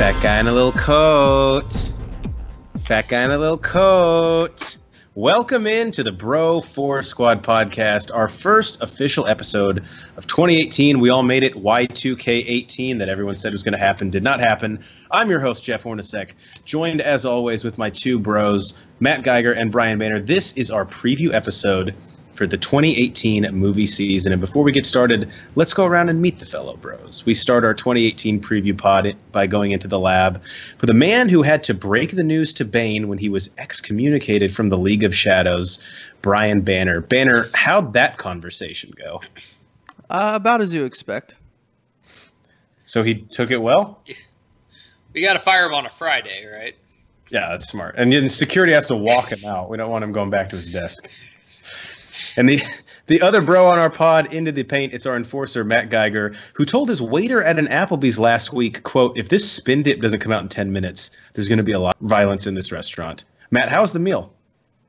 Fat guy in a little coat. Fat guy in a little coat. Welcome into the Bro 4 Squad podcast, our first official episode of 2018. We all made it. Y2K18 that everyone said was going to happen did not happen. I'm your host, Jeff Hornacek, joined as always with my two bros, Matt Geiger and Brian Banner. This is our preview episode for the 2018 movie season. And before we get started, let's go around and meet the fellow bros. We start our 2018 preview pod by going into the lab for the man who had to break the news to Bane when he was excommunicated from the League of Shadows, Brian Banner. Banner, how'd that conversation go? About as you expect. So he took it well? We got to fire him on a Friday, right? Yeah, that's smart. And then security has to walk him out. We don't want him going back to his desk. And the other bro on our pod into the paint, it's our enforcer, Matt Geiger, who told his waiter at an Applebee's last week, quote, if this spin dip doesn't come out in 10 minutes, there's going to be a lot of violence in this restaurant. Matt, how's the meal?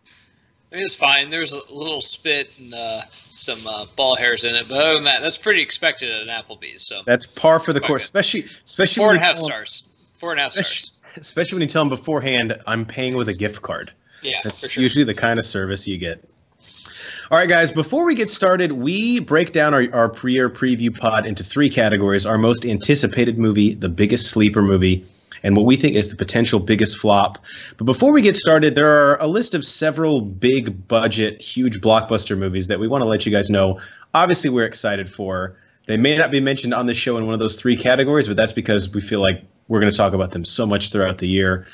I mean, it's fine. There's a little spit and some ball hairs in it. But other than that, that's pretty expected at an Applebee's. So that's par for the course, especially 4.5 stars. 4.5 stars. Especially when you tell them beforehand, I'm paying with a gift card. Yeah, that's for sure. Usually the kind of service you get. All right, guys, before we get started, we break down our preview pod into three categories: our most anticipated movie, the biggest sleeper movie, and what we think is the potential biggest flop. But before we get started, there are a list of several big budget, huge blockbuster movies that we want to let you guys know. Obviously, we're excited for. They may not be mentioned on the show in one of those three categories, but that's because we feel like we're going to talk about them so much throughout the year.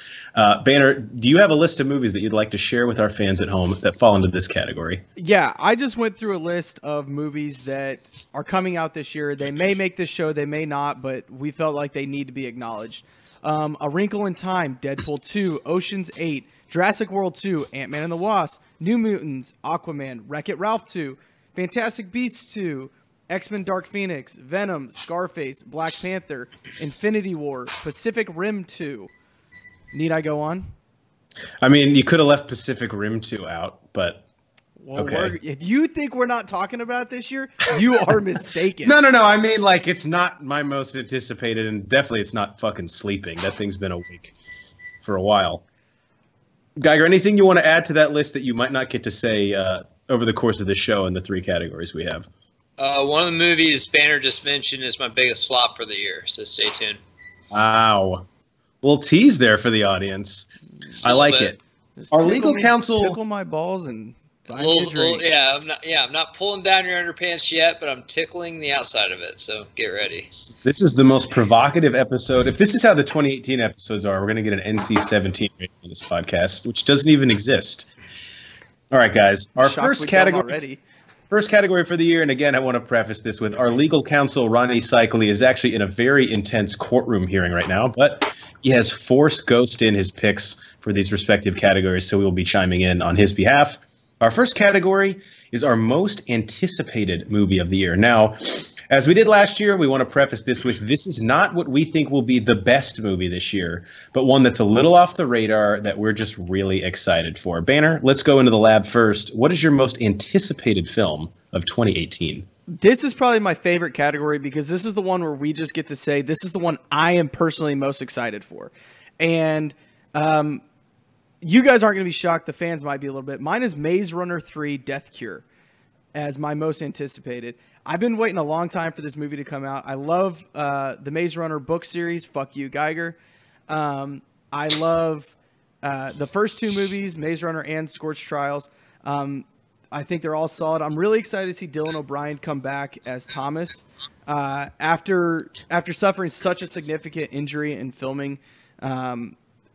Banner, do you have a list of movies that you'd like to share with our fans at home that fall into this category? Yeah, I just went through a list of movies that are coming out this year. They may make this show, they may not, but we felt like they need to be acknowledged. A Wrinkle in Time, Deadpool 2, Ocean's 8, Jurassic World 2, Ant-Man and the Wasp, New Mutants, Aquaman, Wreck-It Ralph 2, Fantastic Beasts 2, X-Men Dark Phoenix, Venom, Scarface, Black Panther, Infinity War, Pacific Rim 2. Need I go on? I mean, you could have left Pacific Rim 2 out, but well, okay. If you think we're not talking about it this year, you are mistaken. No. I mean, like, it's not my most anticipated, and definitely it's not fucking Sleeping. That thing's been awake for a while. Geiger, anything you want to add to that list that you might not get to say over the course of the show in the three categories we have? One of the movies Banner just mentioned is my biggest flop for the year, so stay tuned. Wow. Little tease there for the audience. I like it. Our legal counsel tickle my balls and buy me a drink. I'm not pulling down your underpants yet, but I'm tickling the outside of it. So get ready. This is the most provocative episode. If this is how the 2018 episodes are, we're going to get an NC-17 rating on this podcast, which doesn't even exist. All right, guys. Our first category. First category for the year, and again, I want to preface this with our legal counsel, Ronnie Cycli, is actually in a very intense courtroom hearing right now, but he has forced Ghost in his picks for these respective categories, so we will be chiming in on his behalf. Our first category is our most anticipated movie of the year. Now, as we did last year, we want to preface this with this is not what we think will be the best movie this year, but one that's a little off the radar that we're just really excited for. Banner, let's go into the lab first. What is your most anticipated film of 2018? This is probably my favorite category because this is the one where we just get to say this is the one I am personally most excited for. And you guys aren't going to be shocked. The fans might be a little bit. Mine is Maze Runner 3 Death Cure as my most anticipated. I've been waiting a long time for this movie to come out. I love the Maze Runner book series. Fuck you, Geiger. I love the first two movies, Maze Runner and Scorched Trials. I think they're all solid. I'm really excited to see Dylan O'Brien come back as Thomas after suffering such a significant injury in filming.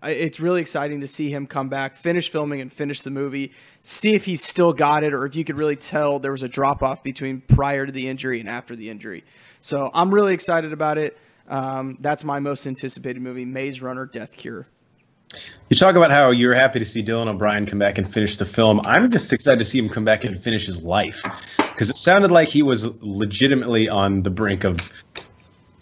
It's really exciting to see him come back, finish filming, and finish the movie. See if he's still got it, or if you could really tell there was a drop off between prior to the injury and after the injury. So I'm really excited about it. That's my most anticipated movie, Maze Runner: Death Cure. You talk about how you're happy to see Dylan O'Brien come back and finish the film. I'm just excited to see him come back and finish his life, because it sounded like he was legitimately on the brink of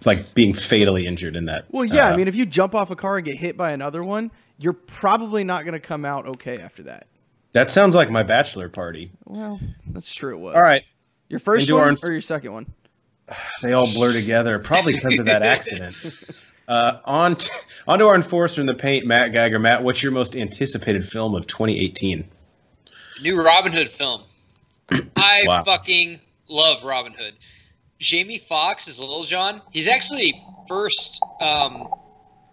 like being fatally injured in that. Well, yeah, I mean, if you jump off a car and get hit by another one, you're probably not going to come out okay after that. That sounds like my bachelor party. Well, that's true. It was. All right. Your first one or your second one? They all blur together, probably because of that accident. On to our enforcer in the paint, Matt Geiger. Matt, what's your most anticipated film of 2018? New Robin Hood film. I Wow. fucking love Robin Hood. Jamie Foxx is Little John. He's actually first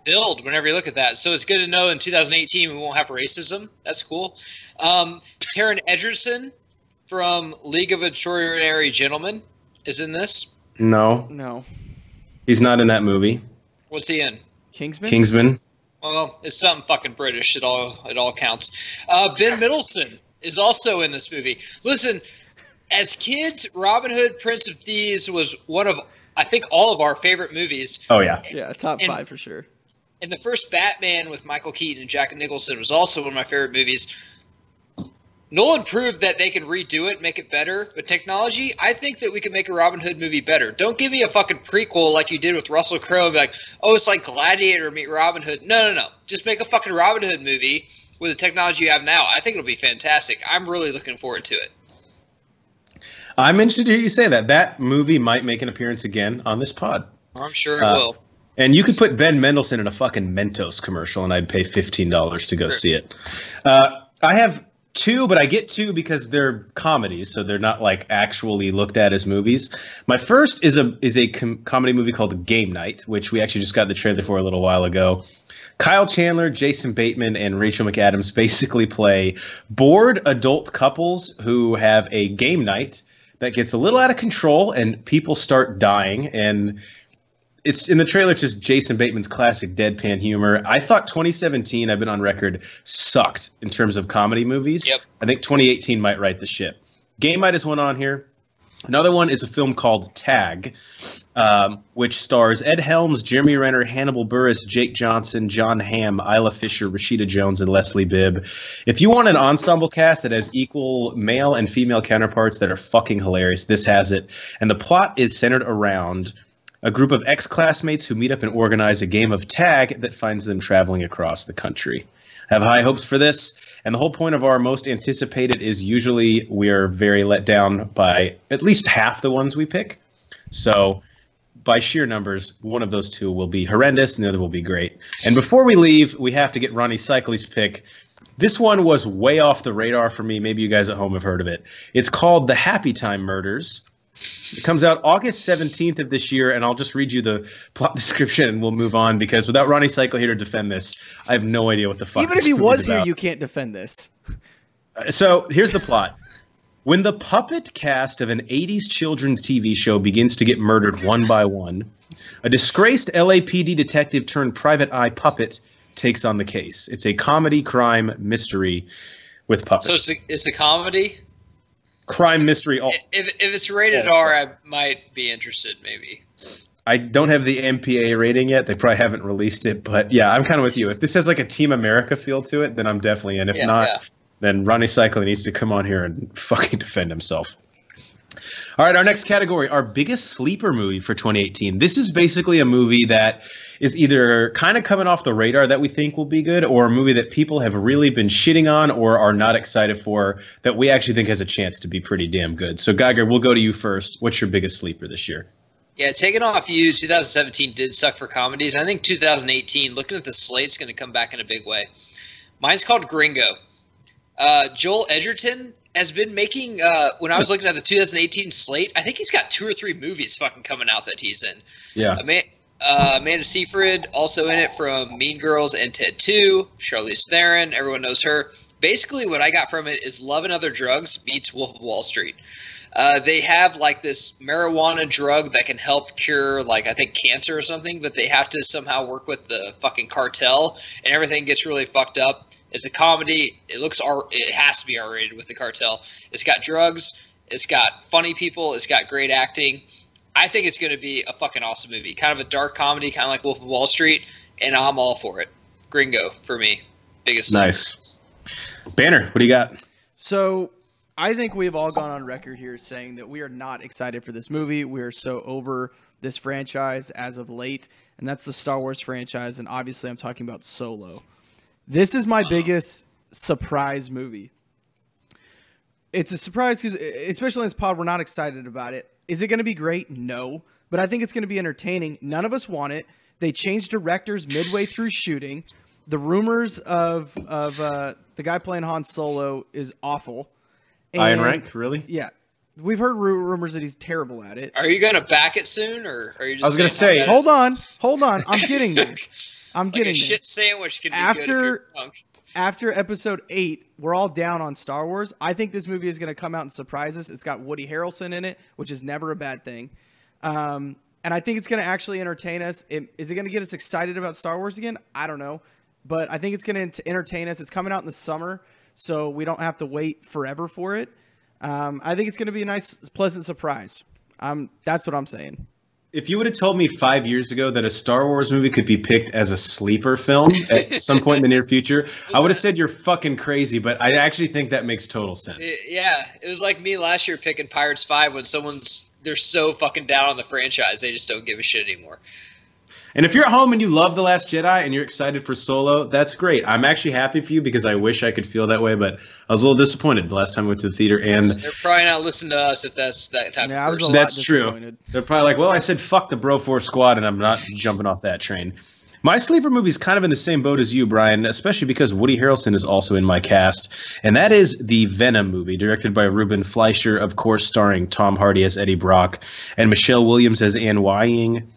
billed whenever you look at that. So it's good to know in 2018 we won't have racism. That's cool. Taron Egerton from League of Extraordinary Gentlemen is in this. No. He's not in that movie. What's he in? Kingsman? Well, it's something fucking British. It all counts. Ben Mendelsohn is also in this movie. Listen, as kids, Robin Hood, Prince of Thieves was one of, I think, all of our favorite movies. Oh, yeah. Yeah, top 5 for sure. And the first Batman with Michael Keaton and Jack Nicholson was also one of my favorite movies. Nolan proved that they can redo it, make it better. But technology, I think that we can make a Robin Hood movie better. Don't give me a fucking prequel like you did with Russell Crowe and be like, oh, it's like Gladiator meet Robin Hood. No. Just make a fucking Robin Hood movie with the technology you have now. I think it'll be fantastic. I'm really looking forward to it. I'm interested to hear you say that. That movie might make an appearance again on this pod. I'm sure it will. And you could put Ben Mendelsohn in a fucking Mentos commercial, and I'd pay $15 to go see it. I have 2, but I get 2 because they're comedies, so they're not like actually looked at as movies. My first is a comedy movie called Game Night, which we actually just got the trailer for a little while ago. Kyle Chandler, Jason Bateman, and Rachel McAdams basically play bored adult couples who have a game night that gets a little out of control, and people start dying. And it's in the trailer, it's just Jason Bateman's classic deadpan humor. I thought 2017, I've been on record, sucked in terms of comedy movies. Yep. I think 2018 might right the ship. Game Night is one on here. Another one is a film called Tag, which stars Ed Helms, Jeremy Renner, Hannibal Buress, Jake Johnson, John Hamm, Isla Fisher, Rashida Jones, and Leslie Bibb. If you want an ensemble cast that has equal male and female counterparts that are fucking hilarious, this has it. And the plot is centered around a group of ex-classmates who meet up and organize a game of tag that finds them traveling across the country. I have high hopes for this. And the whole point of our most anticipated is usually we're very let down by at least half the ones we pick. So by sheer numbers, one of those 2 will be horrendous and the other will be great. And before we leave, we have to get Ronnie Cycli's pick. This one was way off the radar for me. Maybe you guys at home have heard of it. It's called The Happy Time Murders. It comes out August 17th of this year, and I'll just read you the plot description and we'll move on, because without Ronnie Cycle here to defend this, I have no idea what the fuck Even this if he movie's was here, about. you can't defend this. So here's the plot. When the puppet cast of an 80s children's TV show begins to get murdered one by one, a disgraced LAPD detective turned private eye puppet takes on the case. It's a comedy crime mystery with puppets. So it's a comedy? Crime mystery. If it's rated R, I might be interested, maybe. I don't have the MPA rating yet. They probably haven't released it, but yeah, I'm kind of with you. If this has like a Team America feel to it, then I'm definitely in. If not, then Ronnie Cycle needs to come on here and fucking defend himself. All right, our next category, our biggest sleeper movie for 2018. This is basically a movie that is either kind of coming off the radar that we think will be good, or a movie that people have really been shitting on or are not excited for that we actually think has a chance to be pretty damn good. So, Geiger, we'll go to you first. What's your biggest sleeper this year? Yeah, taking off you, 2017 did suck for comedies. I think 2018, looking at the slate, is going to come back in a big way. Mine's called Gringo. Joel Edgerton has been making, when I was looking at the 2018 slate, I think he's got 2 or 3 movies fucking coming out that he's in. Yeah. Amanda Seyfried, also in it from Mean Girls and Ted 2. Charlize Theron, everyone knows her. Basically, what I got from it is Love and Other Drugs meets Wolf of Wall Street. They have like this marijuana drug that can help cure, like, I think cancer or something, but they have to somehow work with the fucking cartel, and everything gets really fucked up. It's a comedy. It has to be R-rated with the cartel. It's got drugs. It's got funny people. It's got great acting. I think it's going to be a fucking awesome movie. Kind of a dark comedy, kind of like Wolf of Wall Street, and I'm all for it. Gringo for me. Biggest. Nice. Banner, what do you got? So I think we've all gone on record here saying that we are not excited for this movie. We are so over this franchise as of late, and that's the Star Wars franchise, and obviously I'm talking about Solo. This is my biggest surprise movie. It's a surprise because, especially in this pod, we're not excited about it. Is it going to be great? No. But I think it's going to be entertaining. None of us want it. They changed directors midway through shooting. The rumors of the guy playing Han Solo is awful. And, Iron Rank, really? Yeah. We've heard rumors that he's terrible at it. Are you going to back it soon, or are you just? I was going to say, hold on. I'm getting there. I'm getting there. Shit sandwich can be good if you're drunk. After episode 8, we're all down on Star Wars. I think this movie is going to come out and surprise us. It's got Woody Harrelson in it, which is never a bad thing. And I think it's going to actually entertain us. Is it going to get us excited about Star Wars again? I don't know. But I think it's going to entertain us. It's coming out in the summer, so we don't have to wait forever for it. I think it's going to be a nice, pleasant surprise. That's what I'm saying. If you would have told me 5 years ago that a Star Wars movie could be picked as a sleeper film at some point in the near future, I would have said you're fucking crazy, but I actually think that makes total sense. It was like me last year picking Pirates 5 when they're so fucking down on the franchise, they just don't give a shit anymore. And if you're at home and you love The Last Jedi and you're excited for Solo, that's great. I'm actually happy for you because I wish I could feel that way, but I was a little disappointed the last time I went to the theater. And they're probably not listening to us if that's that type of person. That's true. They're probably like, well, I said fuck the Bro Force Squad and I'm not jumping off that train. My sleeper movie is kind of in the same boat as you, Brian, especially because Woody Harrelson is also in my cast, and that is the Venom movie, directed by Ruben Fleischer, of course, starring Tom Hardy as Eddie Brock and Michelle Williams as Anne Wying.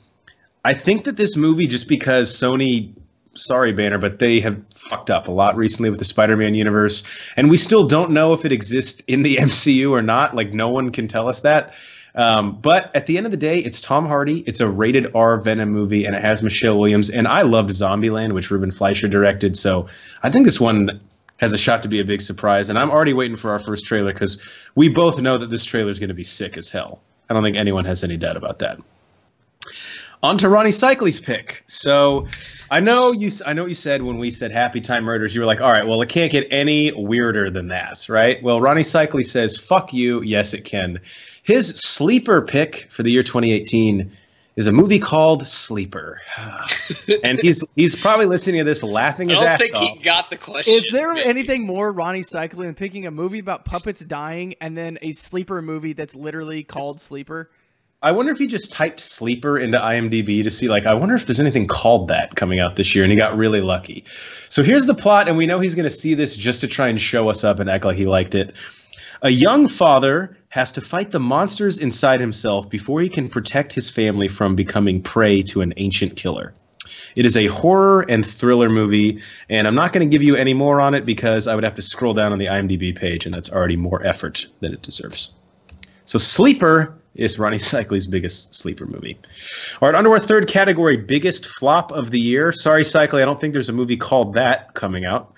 I think that this movie, just because Sony, sorry Banner, but they have fucked up a lot recently with the Spider-Man universe, and we still don't know if it exists in the MCU or not. Like, no one can tell us that. But at the end of the day, it's Tom Hardy. It's a rated R Venom movie, and it has Michelle Williams. And I loved Zombieland, which Ruben Fleischer directed. So I think this one has a shot to be a big surprise. And I'm already waiting for our first trailer because we both know that this trailer is going to be sick as hell. I don't think anyone has any doubt about that. On to Ronnie Cycli's pick. So I know what you said when we said Happy Time Murders. You were like, all right, well, it can't get any weirder than that, right? Well, Ronnie Cycli says, fuck you. Yes, it can. His sleeper pick for the year 2018 is a movie called Sleeper. And he's probably listening to this laughing his ass off. I don't think he got the question. Is there anything more Ronnie Cycli than picking a movie about puppets dying and then a sleeper movie that's literally called Sleeper? I wonder if he just typed Sleeper into IMDb to see, like, I wonder if there's anything called that coming out this year, and he got really lucky. So here's the plot, and we know he's going to see this just to try and show us up and act like he liked it. A young father has to fight the monsters inside himself before he can protect his family from becoming prey to an ancient killer. It is a horror and thriller movie, and I'm not going to give you any more on it because I would have to scroll down on the IMDb page, and that's already more effort than it deserves. So Sleeper is Ronnie Cycli's biggest sleeper movie. All right, under our third category, biggest flop of the year. Sorry, Cycli, I don't think there's a movie called that coming out.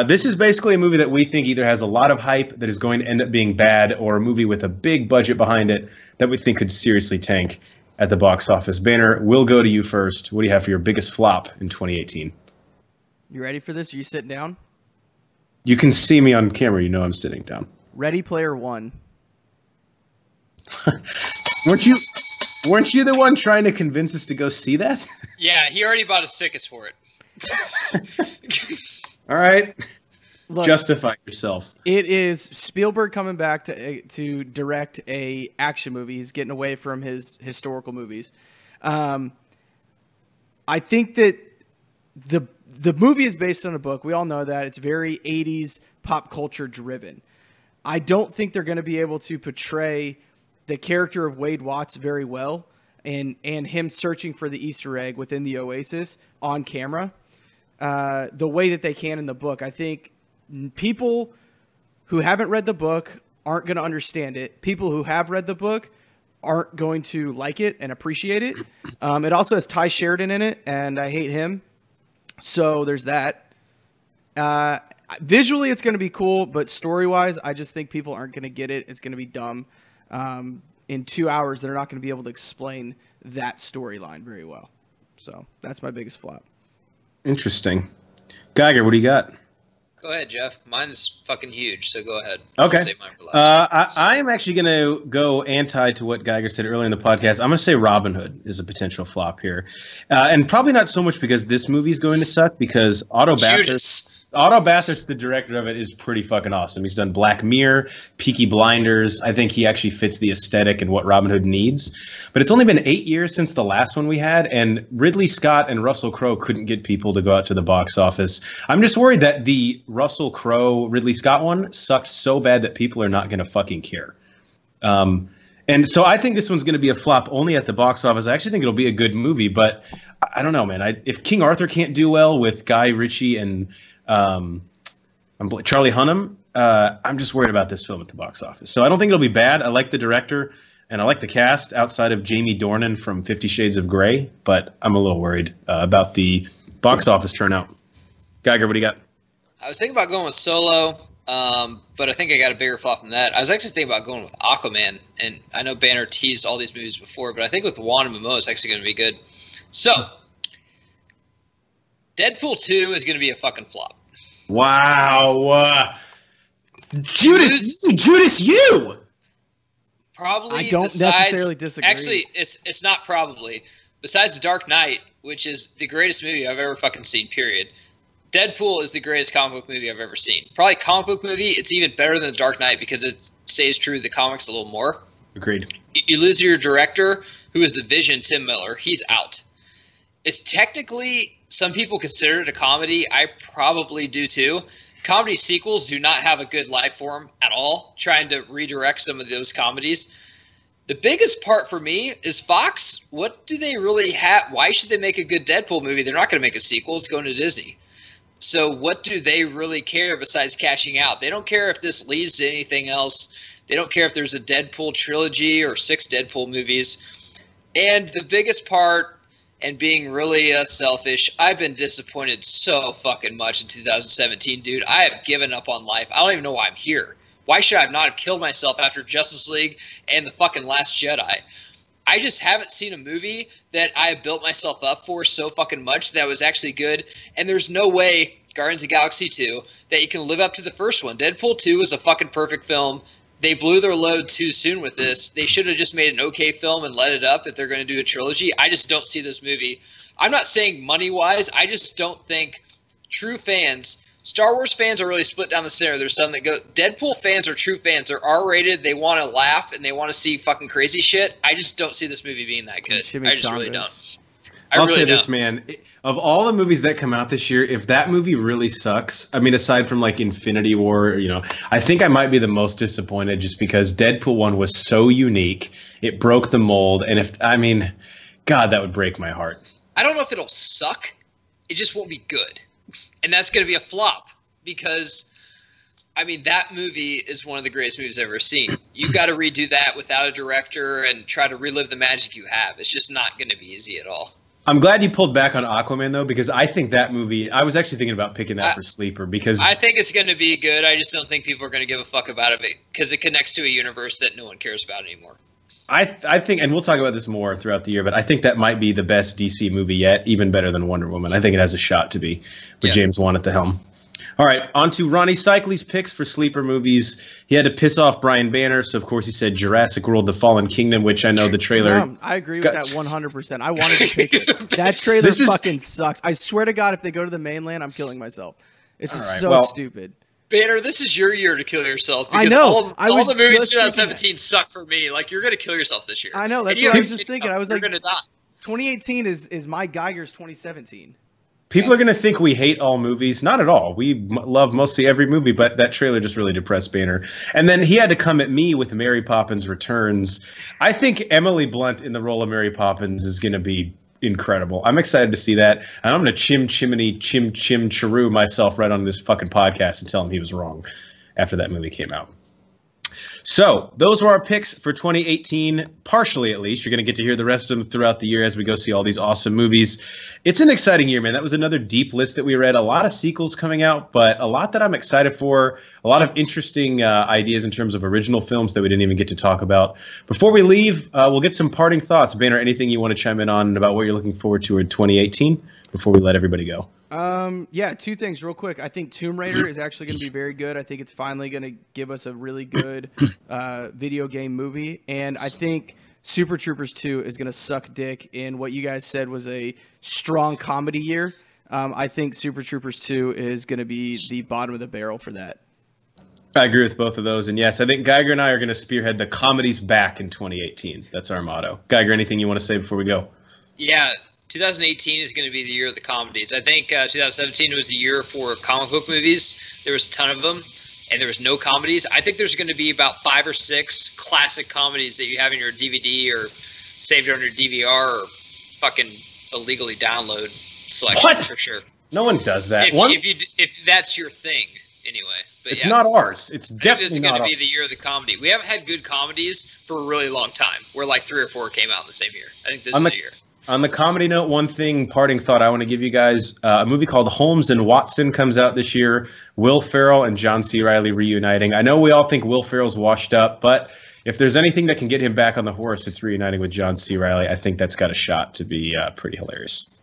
This is basically a movie that we think either has a lot of hype that is going to end up being bad, or a movie with a big budget behind it that we think could seriously tank at the box office. Banner, we'll go to you first. What do you have for your biggest flop in 2018? You ready for this? Are you sitting down? You can see me on camera. You know I'm sitting down. Ready Player One. Weren't you the one trying to convince us to go see that? Yeah, he already bought his tickets for it. All right. Look, justify yourself. It is Spielberg coming back to direct a action movie. He's getting away from his historical movies. I think that the movie is based on a book. We all know that. It's very 80s pop culture driven. I don't think they're going to be able to portray the character of Wade Watts very well, and him searching for the Easter egg within the Oasis on camera, the way that they can in the book. I think people who haven't read the book aren't going to understand it. People who have read the book aren't going to like it and appreciate it. It also has Ty Sheridan in it, and I hate him. So there's that. Visually, it's going to be cool, but story-wise, I just think people aren't going to get it. It's going to be dumb. In 2 hours, they're not going to be able to explain that storyline very well. So that's my biggest flop. Interesting. Geiger, what do you got? Go ahead, Jeff. Mine's fucking huge, so go ahead. Okay. I'll save mine for last. I am actually going to go anti to what Geiger said earlier in the podcast. I'm going to say Robin Hood is a potential flop here. And probably not so much because this movie is going to suck, because Otto Bathurst... Otto Bathurst, the director of it, is pretty fucking awesome. He's done Black Mirror, Peaky Blinders. I think he actually fits the aesthetic and what Robin Hood needs. But it's only been 8 years since the last one we had, and Ridley Scott and Russell Crowe couldn't get people to go out to the box office. I'm just worried that the Russell Crowe, Ridley Scott one sucked so bad that people are not going to fucking care. And so I think this one's going to be a flop only at the box office. I actually think it'll be a good movie, but I don't know, man. If King Arthur can't do well with Guy Ritchie and Charlie Hunnam, I'm just worried about this film at the box office. So I don't think it'll be bad. I like the director and I like the cast outside of Jamie Dornan from 50 Shades of Grey, but I'm a little worried about the box office turnout. Geiger, what do you got? I was thinking about going with Solo, but I think I got a bigger flop than that. I was actually thinking about going with Aquaman, and I know Banner teased all these movies before, but I think with Wanda Momoa, it's actually going to be good. So, Deadpool 2 is going to be a fucking flop. Wow. Judas, you! Probably. I don't necessarily disagree. Actually, it's not probably. Besides The Dark Knight, which is the greatest movie I've ever fucking seen, period. Deadpool is the greatest comic book movie I've ever seen. Probably comic book movie, it's even better than The Dark Knight because it stays true to the comics a little more. Agreed. You lose your director, who is the Vision, Tim Miller. He's out. It's technically, some people consider it a comedy. I probably do too. Comedy sequels do not have a good life form at all, trying to redirect some of those comedies. The biggest part for me is Fox. What do they really have? Why should they make a good Deadpool movie? They're not going to make a sequel. It's going to Disney. So what do they really care besides cashing out? They don't care if this leads to anything else. They don't care if there's a Deadpool trilogy or 6 Deadpool movies. And the biggest part, and being really selfish, I've been disappointed so fucking much in 2017, dude. I have given up on life. I don't even know why I'm here. Why should I not have killed myself after Justice League and The fucking Last Jedi? I just haven't seen a movie that I have built myself up for so fucking much that was actually good. And there's no way, Guardians of the Galaxy 2, that you can live up to the first one. Deadpool 2 is a fucking perfect film. They blew their load too soon with this. They should have just made an okay film and let it up if they're going to do a trilogy. I just don't see this movie. I'm not saying money-wise. I just don't think true fans, Star Wars fans are really split down the center. There's some that go, Deadpool fans are true fans. They're R-rated. They want to laugh and they want to see fucking crazy shit. I just don't see this movie being that good. I just really don't. I'll say this, man. Of all the movies that come out this year, if that movie really sucks, I mean, aside from like Infinity War, I think I might be the most disappointed just because Deadpool 1 was so unique. It broke the mold. And God, that would break my heart. I don't know if it'll suck. It just won't be good. And that's going to be a flop because, that movie is one of the greatest movies I've ever seen. You got to redo that without a director and try to relive the magic you have. It's just not going to be easy at all. I'm glad you pulled back on Aquaman, though, because I think that movie, I was actually thinking about picking that for Sleeper because I think it's going to be good. I just don't think people are going to give a fuck about it because it connects to a universe that no one cares about anymore. I think, and we'll talk about this more throughout the year, but I think that might be the best DC movie yet, even better than Wonder Woman. I think it has a shot to be with James Wan at the helm. All right, on to Ronnie Cycli's picks for sleeper movies. He had to piss off Brian Banner, so of course he said Jurassic World: The Fallen Kingdom, which I know the trailer. No, I agree with that 100%. I wanted to pick it. That trailer fucking sucks. I swear to God, if they go to the mainland, I'm killing myself. It's stupid. Banner, this is your year to kill yourself. I know. All the movies 2017 suck for me. Like, you're going to kill yourself this year. I know. That's what I was just thinking. I was like, going to die. 2018 is my Geiger's 2017. People are going to think we hate all movies. Not at all. We love mostly every movie, but that trailer just really depressed Banner. And then he had to come at me with Mary Poppins Returns. I think Emily Blunt in the role of Mary Poppins is going to be incredible. I'm excited to see that. And I'm going to chim-chiroo myself right on this fucking podcast and tell him he was wrong after that movie came out. So those were our picks for 2018, partially at least. You're going to get to hear the rest of them throughout the year as we go see all these awesome movies. It's an exciting year, man. That was another deep list that we read. A lot of sequels coming out, but a lot that I'm excited for. A lot of interesting ideas in terms of original films that we didn't even get to talk about. Before we leave, we'll get some parting thoughts. Banner, anything you want to chime in on about what you're looking forward to in 2018 before we let everybody go? Yeah, two things real quick. I think Tomb Raider is actually going to be very good. I think it's finally going to give us a really good video game movie. And I think Super Troopers 2 is going to suck dick in what you guys said was a strong comedy year. I think Super Troopers 2 is going to be the bottom of the barrel for that. I agree with both of those. And yes, I think Geiger and I are going to spearhead the comedies back in 2018. That's our motto. Geiger, anything you want to say before we go? Yeah, 2018 is going to be the year of the comedies. I think 2017 was the year for comic book movies. There was a ton of them, and there was no comedies. I think there's going to be about 5 or 6 classic comedies that you have in your DVD or saved on your DVR or fucking illegally download selection. What? For sure. No one does that. If that's your thing, anyway. But it's not ours. It's definitely this is going to be the year of the comedy. We haven't had good comedies for a really long time. Where like 3 or 4 came out in the same year. I think this is the year. On the comedy note, one parting thought I want to give you guys, a movie called Holmes and Watson comes out this year. Will Ferrell and John C. Reilly reuniting. I know we all think Will Ferrell's washed up, but if there's anything that can get him back on the horse, it's reuniting with John C. Reilly. I think that's got a shot to be pretty hilarious.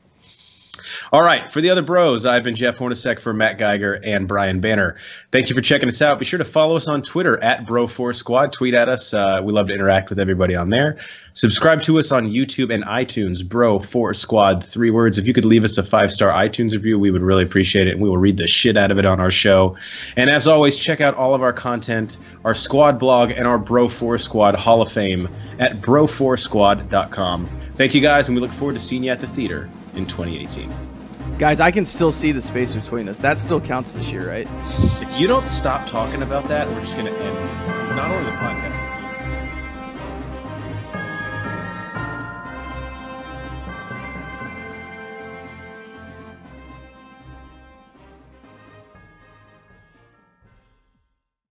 All right, for the other bros, I've been Jeff Hornacek for Matt Geiger and Brian Banner. Thank you for checking us out. Be sure to follow us on Twitter at Bro4Squad. Tweet at us. We love to interact with everybody on there. Subscribe to us on YouTube and iTunes, Bro4Squad, 3 words. If you could leave us a 5-star iTunes review, we would really appreciate it, and we will read the shit out of it on our show. And as always, check out all of our content, our squad blog, and our Bro4Squad Hall of Fame at Bro4Squad.com. Thank you, guys, and we look forward to seeing you at the theater in 2018. Guys, I can still see the space between us. That still counts this year, right? If you don't stop talking about that, we're just going to end not only the podcast,